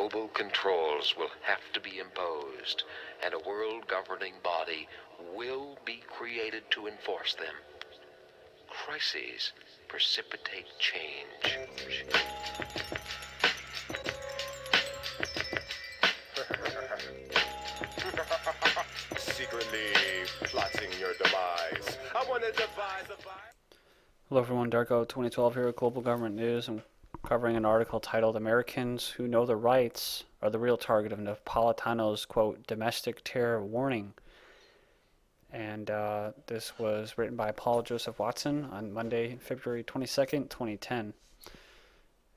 global controls will have to be imposed, and a world governing body will be created to enforce them. Crises precipitate change. Secretly plotting your demise. I want to devise a virus. Hello everyone, Darko 2012 here with Global Government News. I'm covering an article titled "Americans Who Know Their Rights Are the Real Target of Napolitano's, quote, domestic terror warning." And this was written by Paul Joseph Watson on Monday, February 22nd, 2010.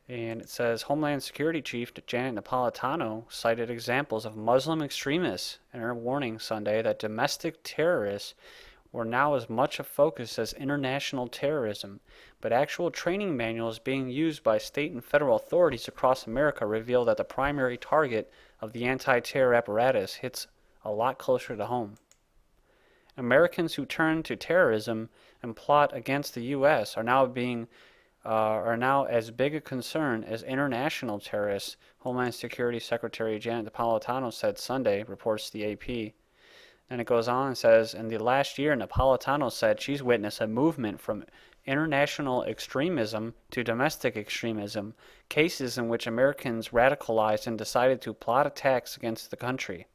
And it says, Homeland Security Chief Janet Napolitano cited examples of Muslim extremists in her warning Sunday that domestic terrorists were now as much a focus as international terrorism, but actual training manuals being used by state and federal authorities across America reveal that the primary target of the anti-terror apparatus hits a lot closer to home. Americans who turn to terrorism and plot against the U.S. are now as big a concern as international terrorists, Homeland Security Secretary Janet Napolitano said Sunday, reports the AP. And it goes on and says, in the last year, Napolitano said she's witnessed a movement from international extremism to domestic extremism, cases in which Americans radicalized and decided to plot attacks against the country.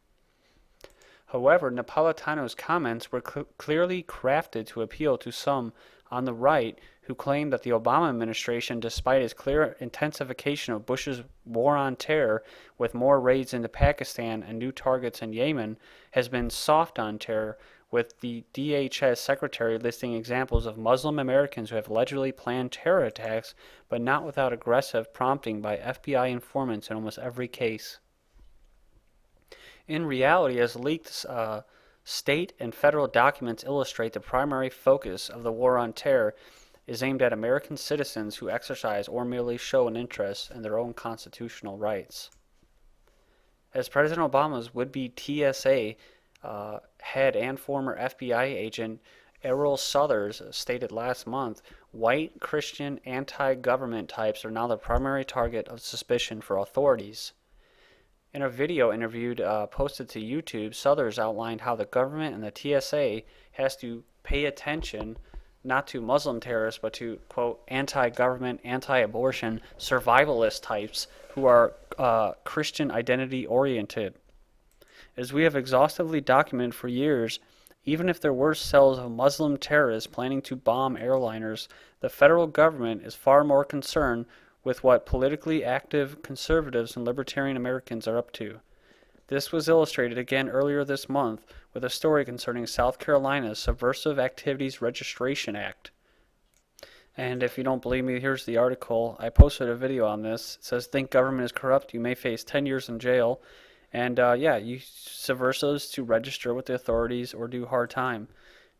However, Napolitano's comments were clearly crafted to appeal to some on the right who claim that the Obama administration, despite its clear intensification of Bush's war on terror with more raids into Pakistan and new targets in Yemen, has been soft on terror, with the DHS Secretary listing examples of Muslim Americans who have allegedly planned terror attacks, but not without aggressive prompting by FBI informants in almost every case. In reality, as leaked state and federal documents illustrate, the primary focus of the war on terror is aimed at American citizens who exercise or merely show an interest in their own constitutional rights. As President Obama's would-be TSA head and former FBI agent Errol Southers stated last month, white Christian anti-government types are now the primary target of suspicion for authorities. In a video posted to YouTube, Southers outlined how the government and the TSA has to pay attention not to Muslim terrorists, but to, quote, anti-government, anti-abortion, survivalist types who are Christian identity-oriented. As we have exhaustively documented for years, even if there were cells of Muslim terrorists planning to bomb airliners, the federal government is far more concerned with what politically active conservatives and libertarian Americans are up to. This was illustrated again earlier this month with a story concerning South Carolina's Subversive Activities Registration Act. And if you don't believe me, here's the article. I posted a video on this. It says, think government is corrupt, you may face 10 years in jail. And you subversives to register with the authorities or do hard time.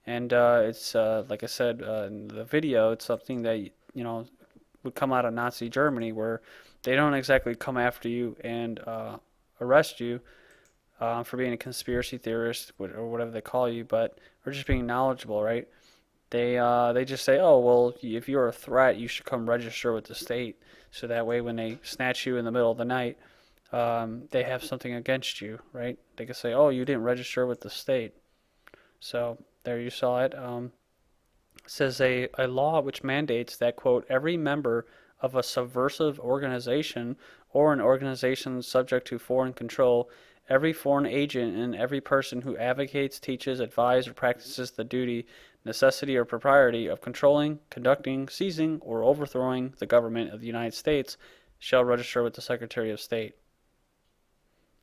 And it's, like I said in the video, it's something that, would come out of Nazi Germany, where they don't exactly come after you and arrest you for being a conspiracy theorist or whatever they call you, but or just being knowledgeable, right? They just say, oh, well, if you're a threat, you should come register with the state, so that way when they snatch you in the middle of the night, they have something against you, right? They can say, oh, you didn't register with the state. So there you saw it. Says a law which mandates that, quote, every member of a subversive organization or an organization subject to foreign control, every foreign agent, and every person who advocates, teaches, advises, or practices the duty, necessity, or propriety of controlling, conducting, seizing, or overthrowing the government of the United States shall register with the Secretary of State.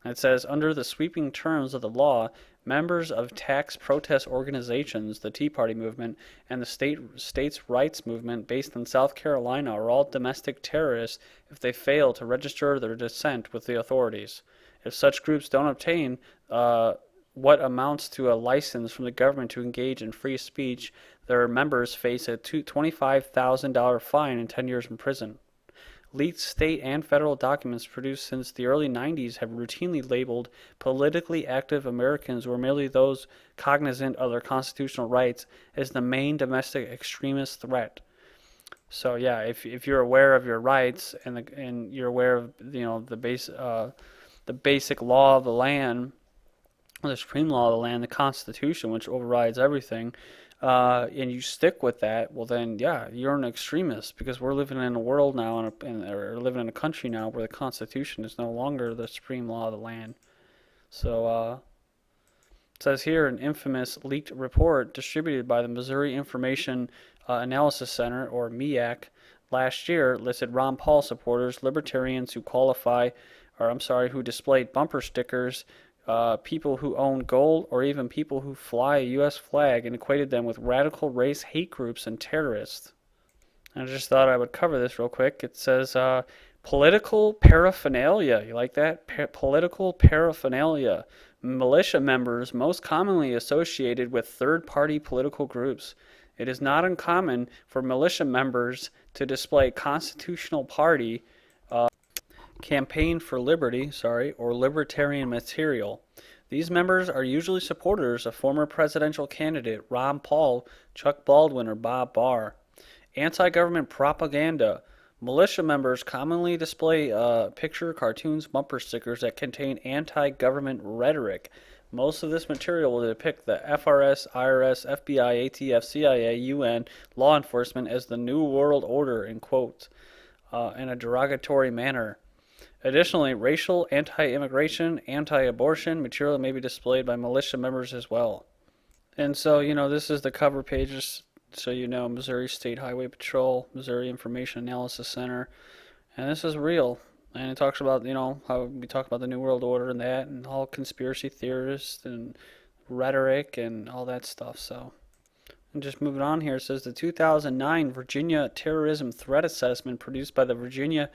And it says, under the sweeping terms of the law, members of tax protest organizations, the Tea Party movement, and the states' rights movement based in South Carolina are all domestic terrorists if they fail to register their dissent with the authorities. If such groups don't obtain what amounts to a license from the government to engage in free speech, their members face a $25,000 fine and 10 years in prison. Leaked state and federal documents produced since the early 90s have routinely labeled politically active Americans, or merely those cognizant of their constitutional rights, as the main domestic extremist threat. So yeah, if you're aware of your rights and you're aware of the basic law of the land, the supreme law of the land, the Constitution, which overrides everything, and you stick with that, well then, yeah, you're an extremist because we're living in a world now, or living in a country now where the Constitution is no longer the supreme law of the land. So it says here an infamous leaked report distributed by the Missouri Information Analysis Center, or MEAC, last year listed Ron Paul supporters, libertarians who displayed bumper stickers, people who own gold, or even people who fly a U.S. flag, and equated them with radical race hate groups and terrorists. I just thought I would cover this real quick. It says political paraphernalia. You like that? Political paraphernalia. Militia members most commonly associated with third-party political groups. It is not uncommon for militia members to display Constitutional Party, Campaign for Liberty, or libertarian material. These members are usually supporters of former presidential candidate Ron Paul, Chuck Baldwin, or Bob Barr. Anti-government propaganda. Militia members commonly display picture, cartoons, bumper stickers that contain anti-government rhetoric. Most of this material will depict the FRS, IRS, FBI, ATF, CIA, UN, law enforcement as the New World Order, in quotes, in a derogatory manner. Additionally, racial, anti-immigration, anti-abortion material may be displayed by militia members as well. And so, this is the cover pages. So Missouri State Highway Patrol, Missouri Information Analysis Center, and this is real. And it talks about, how we talk about the New World Order and that, and all conspiracy theorists and rhetoric and all that stuff. So, and just moving on here, it says the 2009 Virginia Terrorism Threat Assessment produced by the Virginia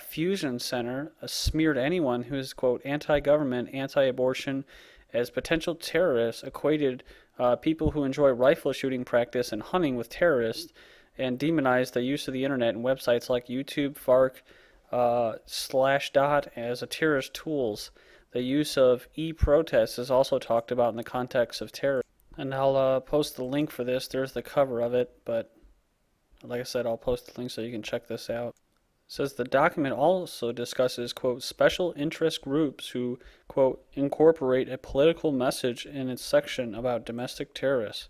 Fusion Center smeared anyone who is, quote, anti-government, anti-abortion as potential terrorists, equated people who enjoy rifle shooting practice and hunting with terrorists, and demonized the use of the internet and websites like YouTube, Fark, Slashdot as a terrorist tools. The use of e-protests is also talked about in the context of terror. And I'll post the link for this. There's the cover of it, but like I said, I'll post the link so you can check this out. It says the document also discusses, quote, special interest groups who, quote, incorporate a political message in its section about domestic terrorists,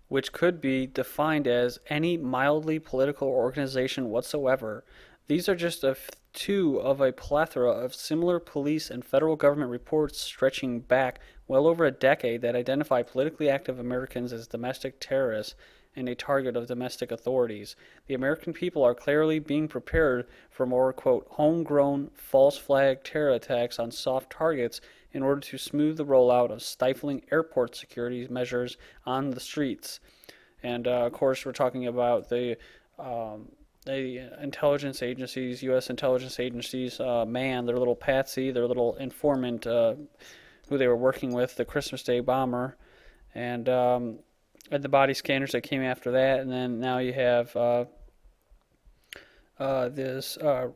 which could be defined as any mildly political organization whatsoever. These are just two of a plethora of similar police and federal government reports stretching back well over a decade that identify politically active Americans as domestic terrorists and a target of domestic authorities. The American people are clearly being prepared for more, quote, homegrown false flag terror attacks on soft targets in order to smooth the rollout of stifling airport security measures on the streets. And of course, we're talking about the intelligence agencies, U.S. intelligence agencies, their little patsy, their little informant who they were working with, the Christmas Day bomber, and the body scanners that came after that. And then now you have Mr.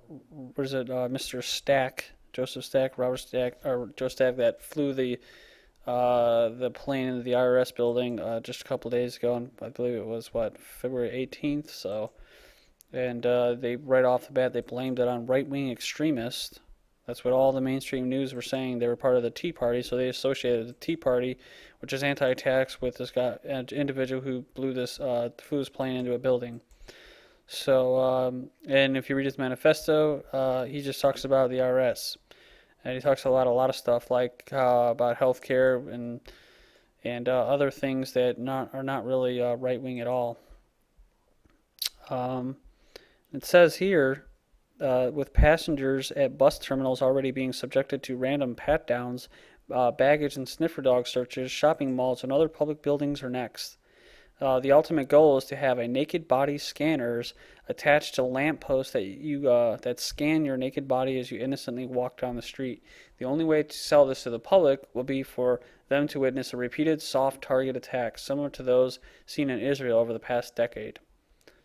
Stack, Joseph Stack, Robert Stack, or Joe Stack, that flew the plane into the IRS building just a couple of days ago, and I believe it was February 18th. So, and they right off the bat they blamed it on right-wing extremists. That's what all the mainstream news were saying. They were part of the Tea Party, so they associated the Tea Party, which is anti-tax, with this guy, an individual who flew this plane into a building. So, and if you read his manifesto, he just talks about the IRS, and he talks a lot of stuff like about healthcare and other things that are not really right-wing at all. It says here, with passengers at bus terminals already being subjected to random pat-downs, baggage and sniffer dog searches, shopping malls and other public buildings are next. The ultimate goal is to have a naked body scanners attached to lampposts that scan your naked body as you innocently walk down the street. The only way to sell this to the public will be for them to witness a repeated soft target attack similar to those seen in Israel over the past decade.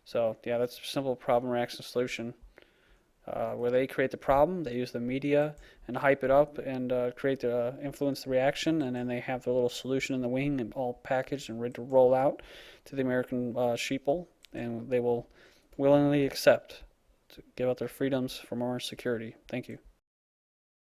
So, yeah, that's a simple problem, reaction, solution. Where they create the problem, they use the media and hype it up and influence the reaction, and then they have their little solution in the wing and all packaged and ready to roll out to the American sheeple, and they will willingly accept to give up their freedoms for more security. Thank you.